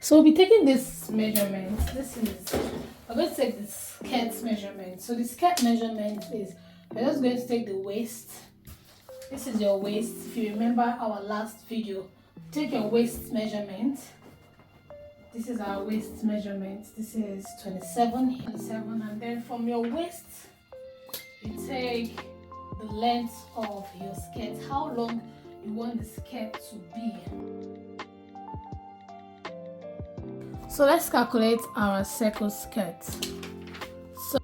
So we'll be taking this measurement. We're going to take the skirt measurement. So the skirt measurement is, we're just going to take the waist. This is your waist. If you remember our last video, take your waist measurement. This is our waist measurement. This is 27, and then from your waist, you take the length of your skirt, how long you want the skirt to be. So let's calculate our circle skirt. So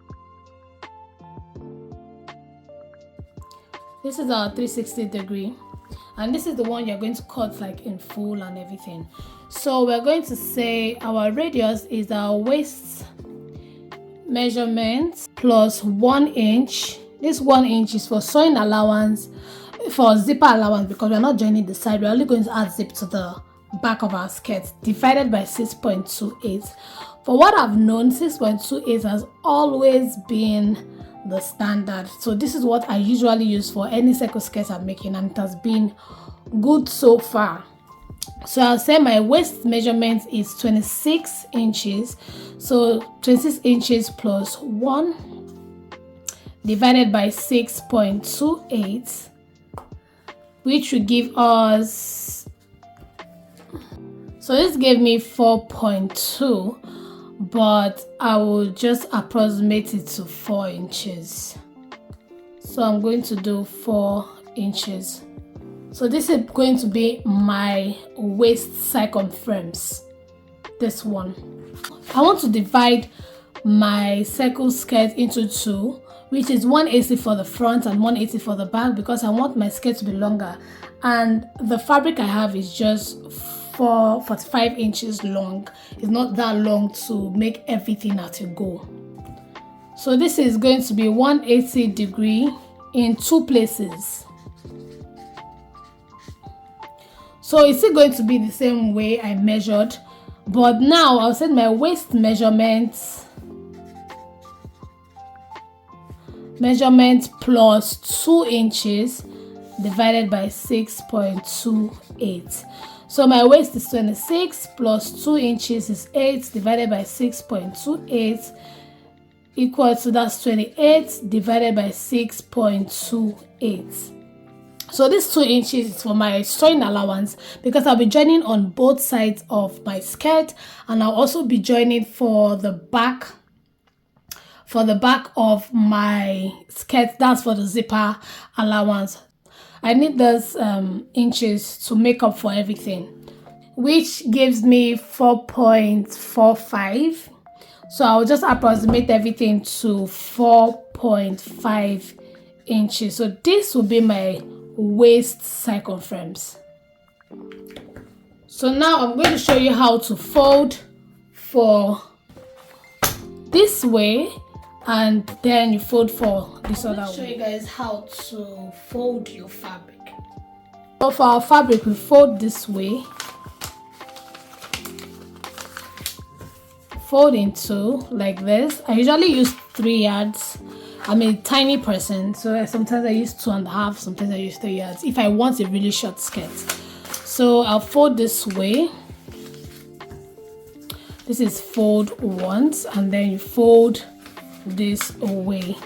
this is our 360 degree, and this is the one you're going to cut like in full and everything. So we're going to say our radius is our waist measurement plus 1 inch. This 1 inch is for sewing allowance, for zipper allowance, because we're not joining the side, we're only going to add zip to the back of our skirt, divided by 6.28. For what I've known, 6.28 has always been the standard. So this is what I usually use for any circle skirt I'm making, and it has been good so far. So I'll say my waist measurement is 26 inches. So 26 inches plus 1 divided by 6.28, which will give us, so this gave me 4.2, but I will just approximate it to 4 inches. So I'm going to do 4 inches. So this is going to be my waist circumference, this one. I want to divide my circle skirt into two, which is 180 for the front and 180 for the back, because I want my skirt to be longer, and the fabric I have is just 45 inches long. It's not that long to make everything at a go. So this is going to be 180 degree in two places. So it's still going to be the same way I measured, but now I'll set my waist measurement plus 2 inches divided by 6.28. So my waist is 26 plus 2 inches is 8 divided by 6.28 equal to, that's 28 divided by 6.28. So this 2 inches is for my sewing allowance, because I'll be joining on both sides of my skirt, and I'll also be joining for the back of my skirt. That's for the zipper allowance. I need those inches to make up for everything, which gives me 4.45. So I'll just approximate everything to 4.5 inches. So this will be my waist circumference. So now I'm going to show you how to fold for this way, and then you fold for this other way. I'll show you guys how to fold your fabric. So for our fabric, we fold this way, fold in two like this. I usually use 3 yards. I'm a tiny person, so sometimes I use 2.5, sometimes I use 3 yards if I want a really short skirt. So I'll fold this way. This is fold once, and then you fold this away.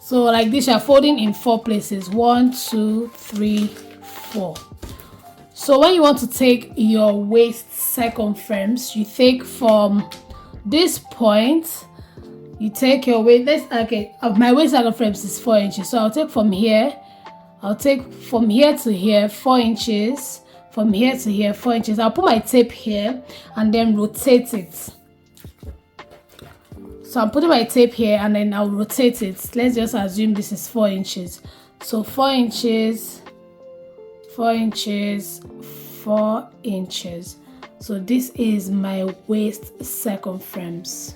So like this, you're folding in 4 places. 1, 2, 3, 4. So when you want to take your waist circumference, you take from this point, you take your waist. My waist circumference is 4 inches, so I'll take from here. I'll take from here to here 4 inches. From here to here 4 inches. I'll put my tape here and then rotate it. So I'm putting my tape here and then I'll rotate it. Let's just assume this is 4 inches. So 4 inches, 4 inches, 4 inches. So this is my waist circumference.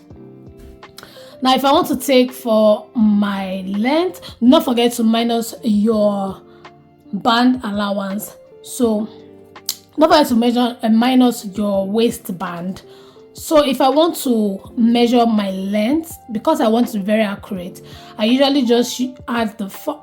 Now if I want to take for my length, do not forget to minus your band allowance. So don't forget to measure and minus your waistband. So if I want to measure my length, because I want to be very accurate, I usually just add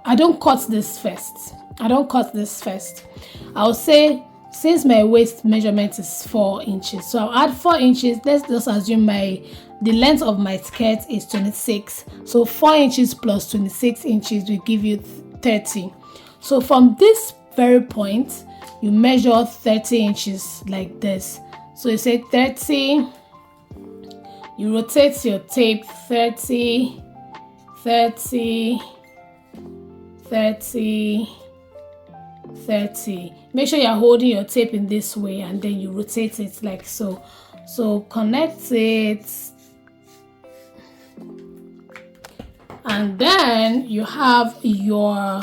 I don't cut this first. I don't cut this first. I'll say, since my waist measurement is 4 inches, so I'll add 4 inches. Let's just assume the length of my skirt is 26. So 4 inches plus 26 inches will give you 30. So from this very point, you measure 30 inches like this. So you say 30, you rotate your tape 30, 30, 30, 30. Make sure you're holding your tape in this way and then you rotate it like so. So connect it. And then you have your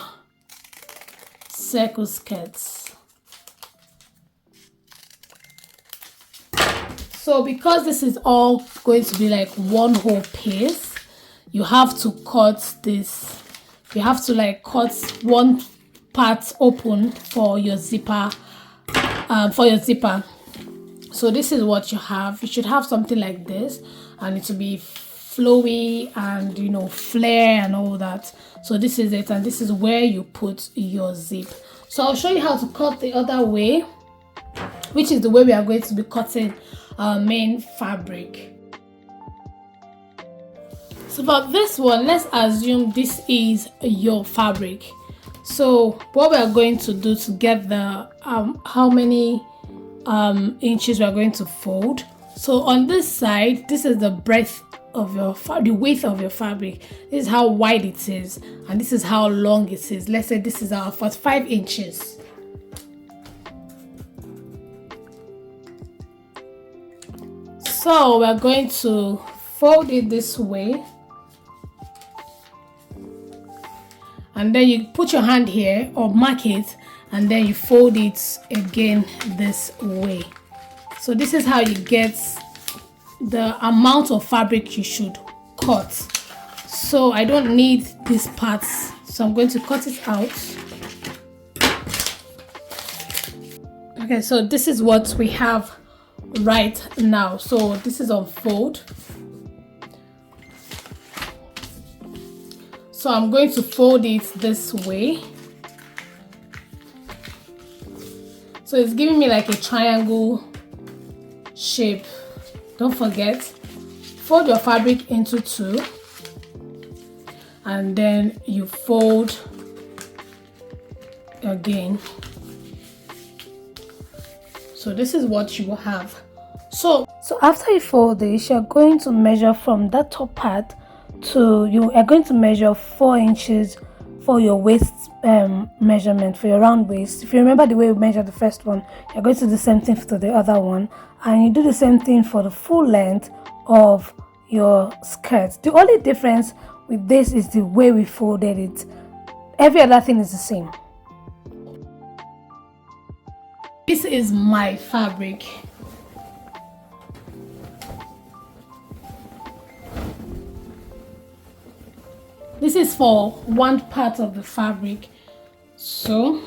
circle skirts. So because this is all going to be like one whole piece, you have to cut this. You have to like cut one part open for your zipper. So this is what you have. You should have something like this, and it will be flowy and, you know, flare and all that. So this is it, and this is where you put your zip. So I'll show you how to cut the other way, which is the way we are going to be cutting our main fabric. So for this one, let's assume this is your fabric. So what we are going to do to get the how many inches we are going to fold. So on this side, this is the breadth of the width of your fabric. This is how wide it is, and this is how long it is. Let's say this is our 45 inches. So we're going to fold it this way, and then you put your hand here or mark it, and then you fold it again this way. So this is how you get the amount of fabric you should cut. So I don't need these parts, so I'm going to cut it out. Okay, so this is what we have right now. So this is on fold. So I'm going to fold it this way. So it's giving me like a triangle shape. Don't forget, fold your fabric into 2, and then you fold again. So this is what you will have. So after you fold this, you're going to measure from that top part to, you are going to measure 4 inches for your waist measurement, for your round waist. If you remember the way we measured the first one, you're going to do the same thing for the other one, and you do the same thing for the full length of your skirt. The only difference with this is the way we folded it. Every other thing is the same. This is my fabric. This is for one part of the fabric. So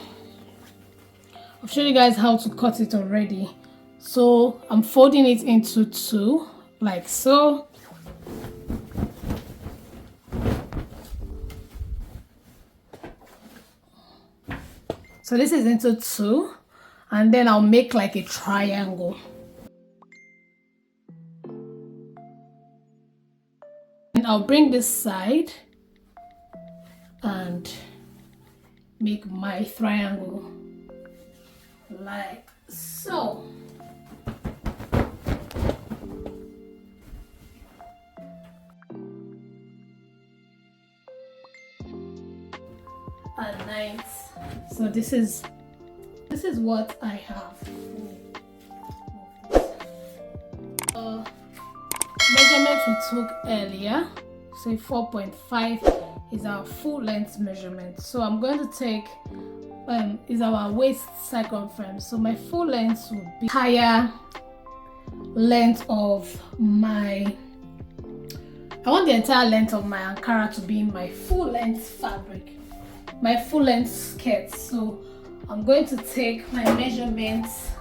I've shown you guys how to cut it already. So I'm folding it into 2 like so. So this is into 2, and then I'll make like a triangle. And I'll bring this side and make my triangle like so. And nice. So this is what I have. Measurement we took earlier, say 4.5 is our full length measurement. So I'm going to take is our waist circumference. So my full length would be higher length of my, I want the entire length of my Ankara to be my full length fabric, my full length skirt. So I'm going to take my measurements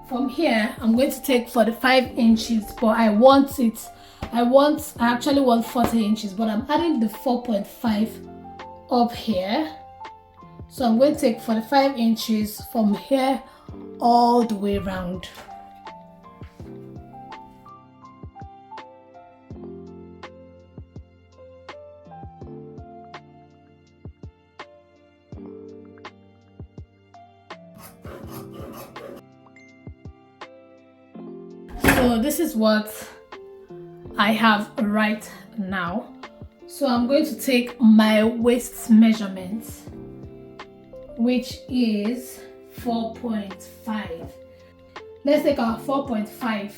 from here. I'm going to take 45 inches, but I actually want 40 inches, but I'm adding the 4.5 up here. So I'm going to take 45 inches from here all the way around. So this is what I have right now. So I'm going to take my waist measurement, which is 4.5. Let's take our 4.5.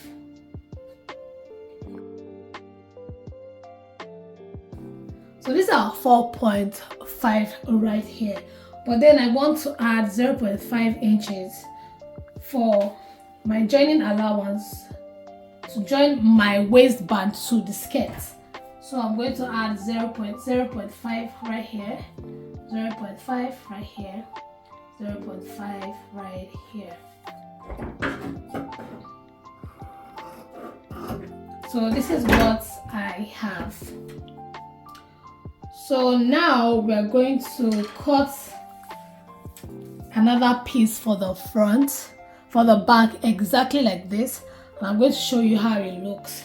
So this is our 4.5 right here. But then I want to add 0.5 inches for my joining allowance to join my waistband to the skirt. So I'm going to add 0.5 right here, 0.5 right here, 0.5 right here. So this is what I have. So now we're going to cut another piece for the front, for the back, exactly like this. And I'm going to show you how it looks.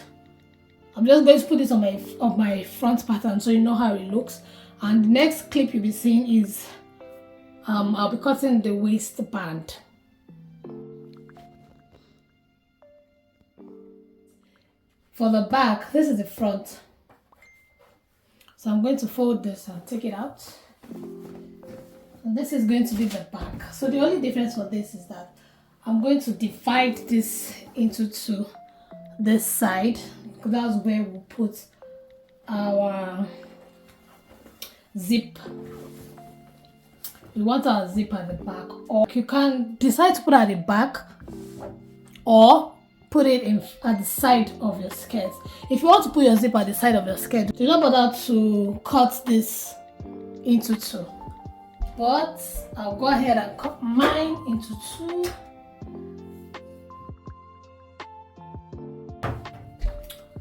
I'm just going to put this on my front pattern so you know how it looks. And the next clip you'll be seeing is I'll be cutting the waistband. For the back, this is the front. So I'm going to fold this and take it out. And this is going to be the back. So the only difference for this is that I'm going to divide this into two. This side, because that's where we'll put our zip. We want our zip at the back, or you can decide to put it at the back or put it in at the side of your skirt. If you want to put your zip at the side of your skirt, do not bother to cut this into two. But I'll go ahead and cut mine into two.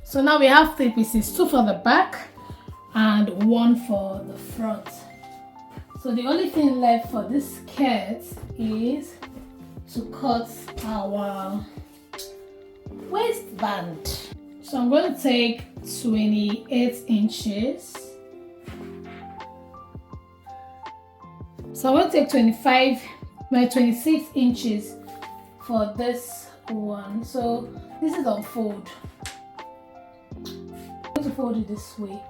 So now we have three pieces, two for the back and one for the front. So the only thing left for this skirt is to cut our waistband. So I'm going to take 28 inches. So I'm going to take 26 inches for this one. So this is on fold. I'm going to fold it this way.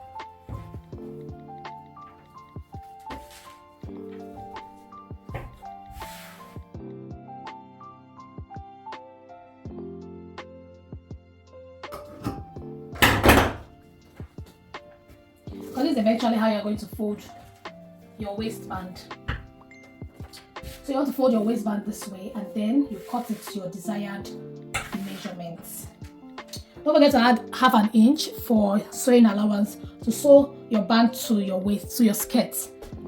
Because this is eventually how you're going to fold your waistband. So you want to fold your waistband this way and then you cut it to your desired measurements. Don't forget to add half an inch for sewing allowance to sew your band to your waist, to your skirt.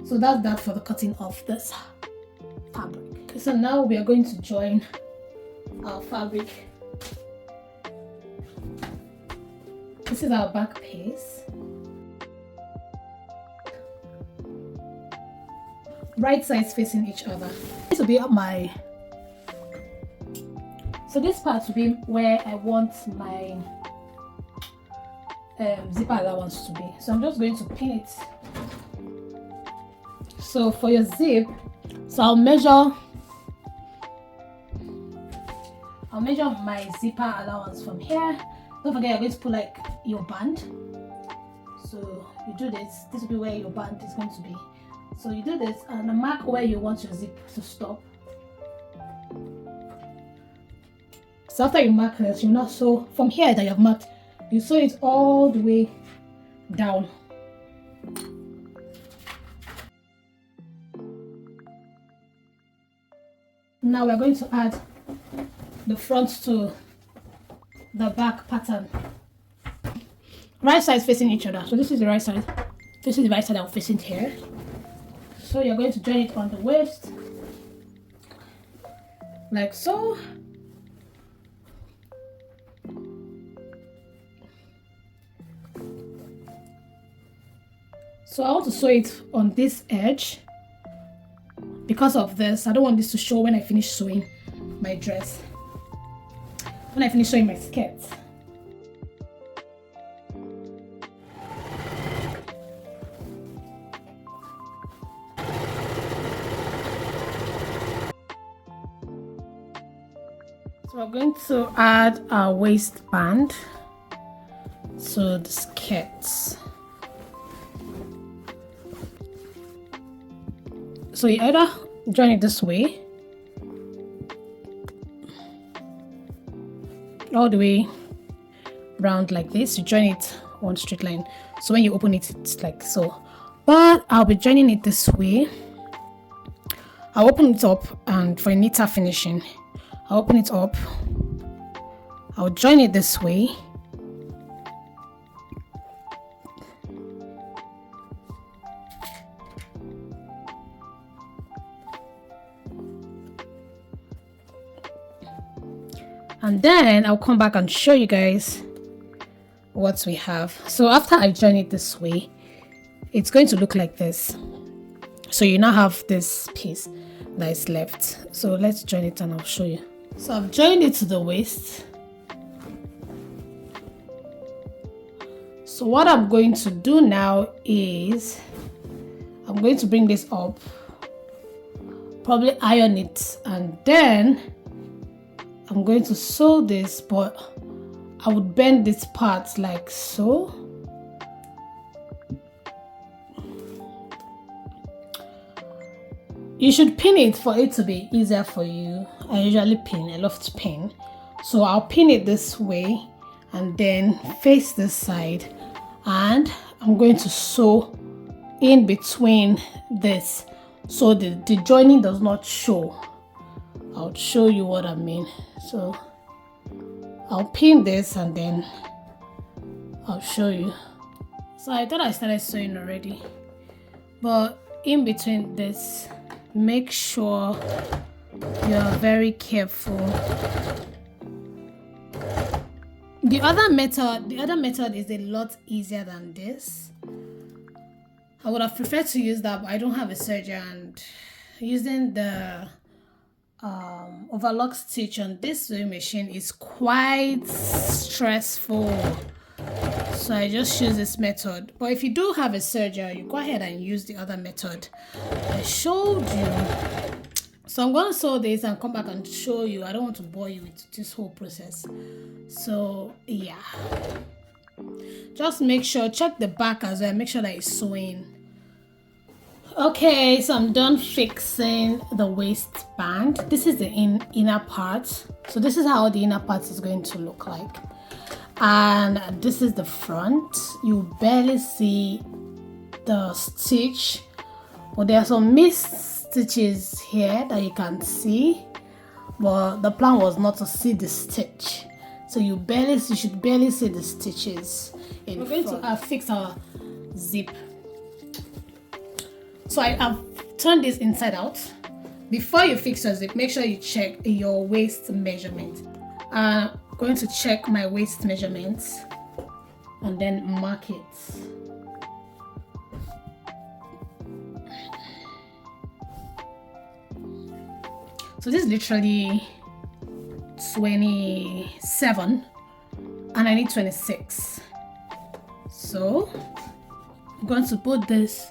So that's that for the cutting of this fabric. Okay, so now we are going to join our fabric. This is our back piece. Right sides facing each other. This will be my, so this part will be where I want my zipper allowance to be. So I'm just going to pin it. So for your zip, so I'll measure my zipper allowance from here. Don't forget you're going to put like your band. So you do this will be where your band is going to be. So you do this and mark where you want your zip to stop. So after you mark this, you not sew from here that you have marked, you sew it all the way down. Now we're going to add the front to the back pattern. Right sides facing each other. So this is the right side. This is the right side I'm facing here. So you're going to join it on the waist, like so. So I want to sew it on this edge. Because of this, I don't want this to show when I finish sewing my dress. When I finish sewing my skirt. So we're going to add our waistband to the skirts. So you either join it this way, all the way round like this. You join it one straight line. So when you open it, it's like so. But I'll be joining it this way. I'll open it up, and for a neater finishing, I'll open it up. I'll join it this way. And then I'll come back and show you guys what we have. So after I join it this way, it's going to look like this. So you now have this piece that is left. So let's join it and I'll show you. So I've joined it to the waist. So what I'm going to do now is I'm going to bring this up, probably iron it, and then I'm going to sew this, but I would bend this part like so. You should pin it for it to be easier for you. I usually pin, I love to pin. So I'll pin it this way and then face this side, and I'm going to sew in between this so the joining does not show. I'll show you what I mean. So I'll pin this and then I'll show you. So I thought I started sewing already, but in between this, make sure you are very careful. The other method is a lot easier than this. I would have preferred to use that, but I don't have a serger, and using the overlock stitch on this sewing machine is quite stressful. So I just use this method. But if you do have a serger, you go ahead and use the other method I showed you. So I'm going to sew this and come back and show you. I don't want to bore you with this whole process. So yeah, just make sure, check the back as well, make sure that it's sewing. Okay, so I'm done fixing the waistband. This is the inner part. So this is how the inner part is going to look like. And this is the front. You barely see the stitch, but there are some missed stitches here that you can see. But the plan was not to see the stitch. So you should barely see the stitches. We're going to fix our zip. So I have turned this inside out. Before you fix your zip, make sure you check your waist measurement. I'm going to check my waist measurements and then mark it. So this is literally 27 and I need 26. So I'm going to put this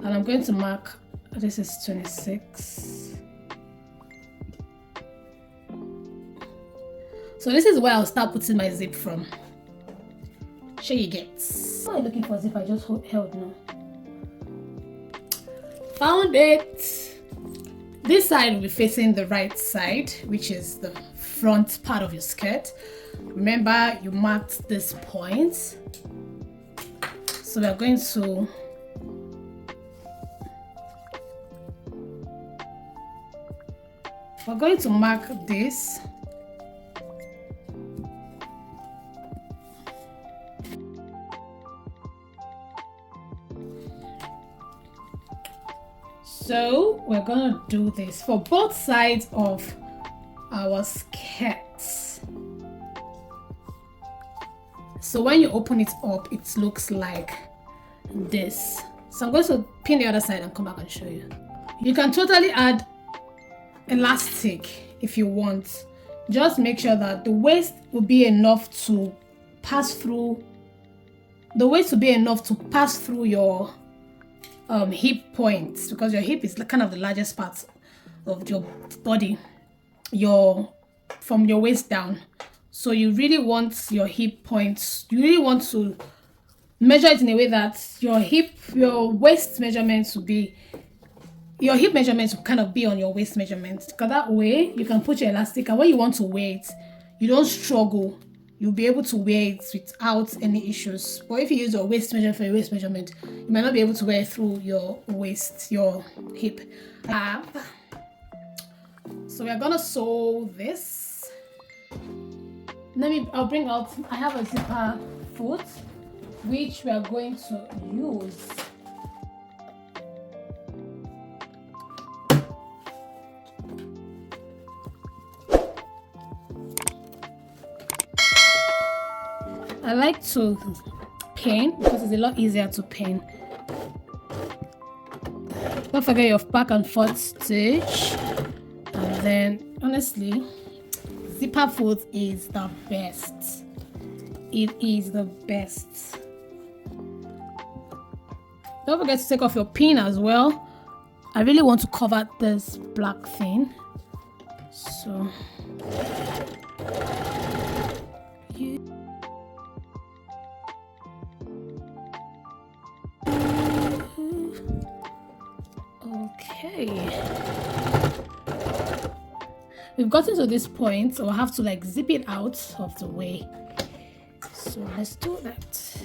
and I'm going to mark, this is 26. So this is where I'll start putting my zip from. Sure you get. What am I looking for zip? I just held now. Found it. This side will be facing the right side, which is the front part of your skirt. Remember, you marked this point. So we're going to mark this. So we're gonna do this for both sides of our skirts. So when you open it up, it looks like this. So I'm going to pin the other side and come back and show you. You can totally add elastic if you want. Just make sure that the waist will be enough to pass through. The waist will be enough to pass through your hip points, because your hip is kind of the largest part of your body, from your waist down. So you really want your hip points, you really want to measure it in a way that your waist measurements will be, your hip measurements will kind of be on your waist measurements, because that way you can put your elastic, and when you want to wear it, you don't struggle. You'll be able to wear it without any issues. But if you use your waist measurement for your waist measurement, you might not be able to wear it through your waist, your hip. So we're gonna sew this. I'll bring out, I have a zipper foot, which we are going to use. I like to pin because it's a lot easier to pin. Don't forget your back and forth stitch. And then, honestly, zipper foot is the best. It is the best. Don't forget to take off your pin as well. I really want to cover this black thing. So, okay, we've gotten to this point, so I'll have to like zip it out of the way. So let's do that.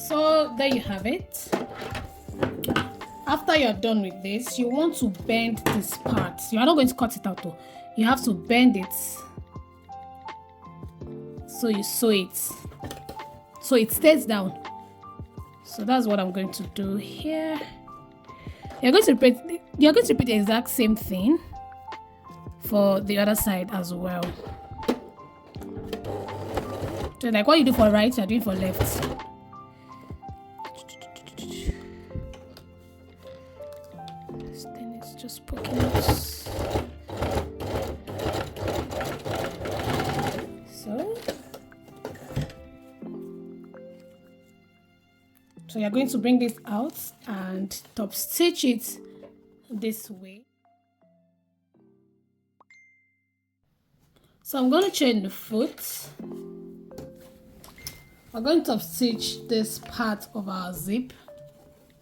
So there you have it. After you're done with this, you want to bend this part. You are not going to cut it out though. You have to bend it so you sew it so it stays down. So that's what I'm going to do here. You're going to repeat the exact same thing for the other side as well. So like what you do for right, you're doing for left. This thing is just poking out. So you're going to bring this out and top stitch it this way. So I'm going to chain the foot. We're going to top stitch this part of our zip.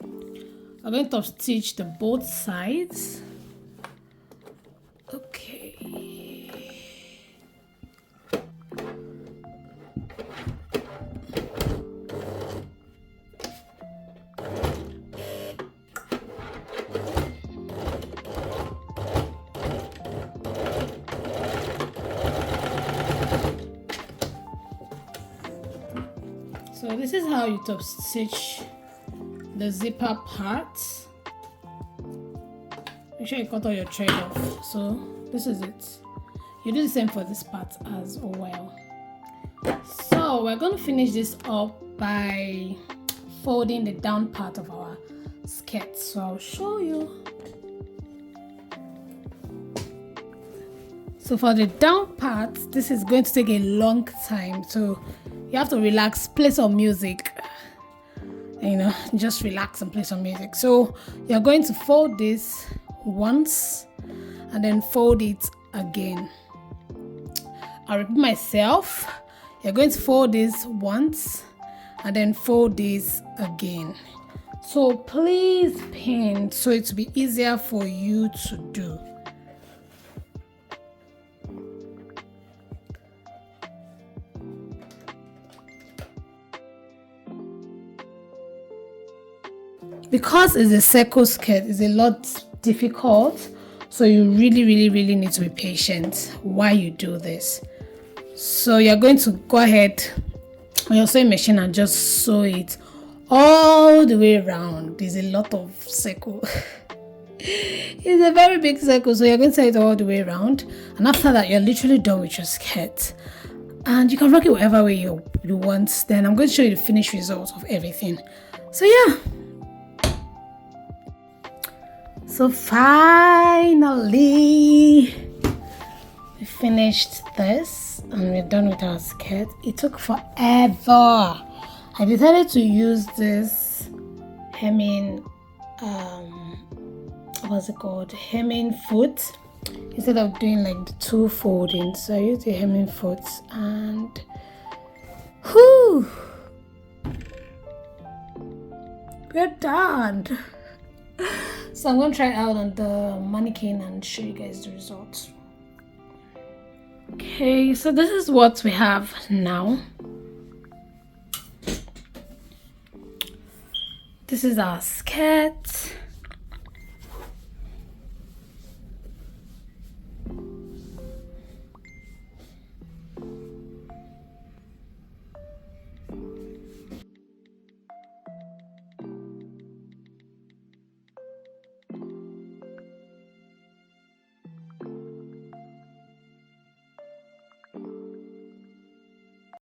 We're going to top stitch the both sides. Okay. So this is how you top stitch the zipper part. Make sure you cut all your thread off. So this is it. You do the same for this part as well. So we're going to finish this up by folding the down part of our skirt. So I'll show you. So for the down part, this is going to take a long time. So you have to relax, play some music, just relax and play some music. So you're going to fold this once and then fold it again. I'll repeat myself. You're going to fold this once and then fold this again. So please pin so it will be easier for you to do. because it's a circle skirt, it's a lot difficult, so you really need to be patient while you do this. So you're going to go ahead on your sewing machine and just sew it all the way around. There's a lot of circle. It's a very big circle, so you're going to sew it all the way around, and after that you're literally done with your skirt, and you can rock it whatever way you want. Then I'm going to show you the finished result of everything. So yeah, so finally we finished this and we're done with our skirt. It took forever. I decided to use this hemming what's it called, hemming foot, instead of doing like the two folding. So I used the hemming foot, and whoo, we're done. So I'm going to try it out on the mannequin and show you guys the results. Okay, so this is what we have now. This is our skirt.